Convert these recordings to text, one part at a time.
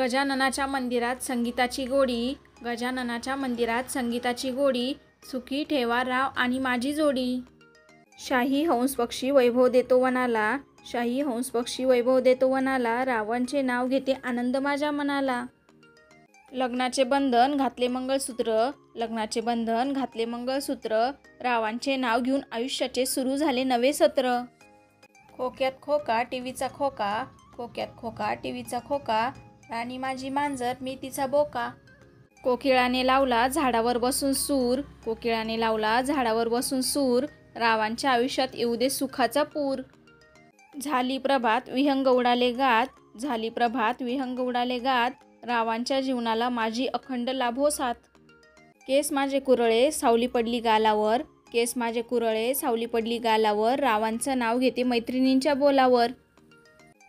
गजाननाच्या मंदिरात संगीताची गोडी, गजाननाच्या मंदिरात संगीताची गोडी, सुखी ठेवा राव आणि माझी जोडी. शाही हंस पक्षी वैभव देतो वनाला, शाही हंस पक्षी वैभव देतो वनाला, रावांचे नाव घेते आनंद माझ्या मनाला. लग्नाचे बंधन घातले मंगळसूत्र, लग्नाचे बंधन घातले मंगळसूत्र, रावांचे नाव घेऊन आयुष्याचे सुरू झाले नवे सत्र. खोक्यात खोका टीव्हीचा खोका, खोक्यात खोका टीव्हीचा खोका, राणी माझी मांजर मी तिचा बोका. कोकिळाने लावला झाडावर बसून सूर, कोकिळाने लावला झाडावर बसून सूर, रावांच्या आयुष्यात येऊ दे सुखाचा पूर. झाली प्रभात विहंग उडाले गात, झाली प्रभात विहंग उडाले गात, रावांच्या जीवनाला माझी अखंड लाभो साथ. केस माझे कुरळे सावली पडली गालावर, केस माझे कुरळे सावली पडली गालावर, रावांचं नाव घेते मैत्रिणींच्या बोलावर.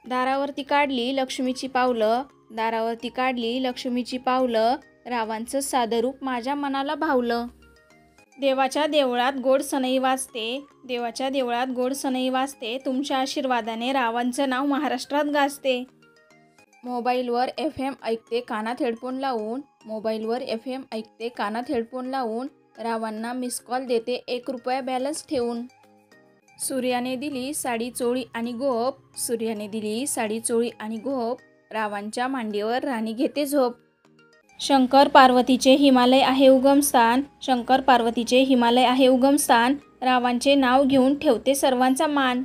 दारावरती काढली लक्ष्मीची पावलं, दारावरती काढली लक्ष्मीची पावलं, रावांचं साधं रूप माझ्या मनाला भावलं. देवाच्या देवळात गोड सनई वाजते, देवाच्या देवळात गोड सनई वाजते, तुमच्या आशीर्वादाने रावांचं नाव महाराष्ट्रात गाजते. मोबाईलवर FM ऐकते कानात हेडफोन लावून, मोबाईलवर FM ऐकते कानात हेडफोन लावून, रावांना मिस कॉल देते ₹1 बॅलन्स ठेवून. सूर्याने दिली साडी चोळी आणि गोप, सूर्याने दिली साडी चोळी आणि गोप, रावांच्या मांडीवर राणी घेते झोप. शंकर पार्वतीचे हिमालय आहे उगमस्थान, शंकर पार्वतीचे हिमालय आहे उगमस्थान, रावांचे नाव घेऊन ठेवते सर्वांचा मान.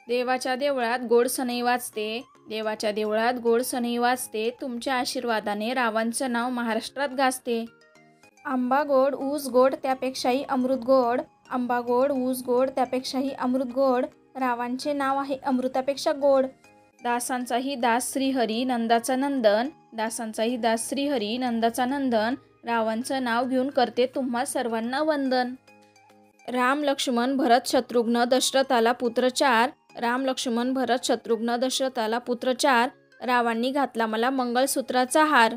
देवाच्या देवळात गोड सनई वाजते, देवाच्या देवळात गोड सनई वाजते, तुमच्या आशीर्वादाने रावांचं नाव महाराष्ट्रात गाजते. आंबा गोड ऊस गोड त्यापेक्षाही अमृत गोड, आंबा गोड ऊस गोड त्यापेक्षाही अमृत गोड, रावांचे नाव आहे अमृतापेक्षा गोड. दासांचाही दास श्रीहरी नंदाचा नंदन, दासांचाही दास श्रीहरी नंदाचा नंदन, रावांचं नाव घेऊन करते तुम्हा सर्वांना वंदन. राम लक्ष्मण भरत शत्रुघ्न दशरथाला पुत्र 4, राम लक्ष्मण भरत शत्रुघ्न दशरथाला पुत्र 4, रावांनी घातला मला मंगळसूत्राचा हार.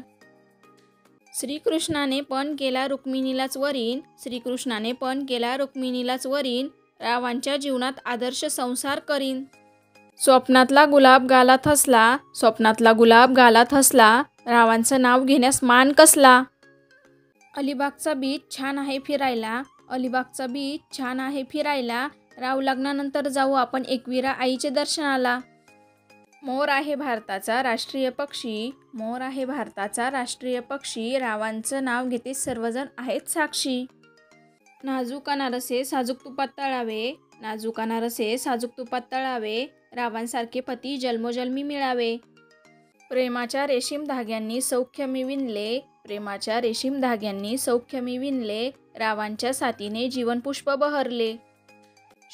श्रीकृष्णाने पण केला रुक्मिणीलाच वरीन, श्रीकृष्णाने पण केला रुक्मिणीलाच वरीन, रावांच्या जीवनात आदर्श संसार करीन. स्वप्नातला गुलाब गालात हसला, स्वप्नातला गुलाब गालात हसला, रावांचं नाव घेण्यास मान कसला. अलिबागचा बीच छान आहे फिरायला, अलिबागचा बीच छान आहे फिरायला, राव लग्नानंतर जाऊ आपण एकविरा आईचे दर्शनाला. मोर आहे भारताचा राष्ट्रीय पक्षी, मोर आहे भारताचा राष्ट्रीय पक्षी, रावांचं नाव घेते सर्वजण आहेत साक्षी. नाजूक अनारसे साजूक तुपात तळावे, नाजूक अनारसे साजूक तुपात तळावे, रावांसारखे पती जन्मोजन्मी मिळावे. प्रेमाच्या रेशीम धाग्यांनी सौख्य मी विणले, प्रेमाच्या रेशीम धाग्यांनी सौख्य मी विणले, रावांच्या साथीने जीवनपुष्प बहरले.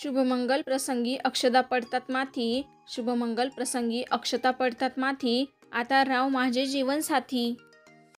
शुभमंगल प्रसंगी अक्षता पडतात माथी, शुभमंगल प्रसंगी अक्षता पडतात माथी, आता राव माझे जीवन साथी.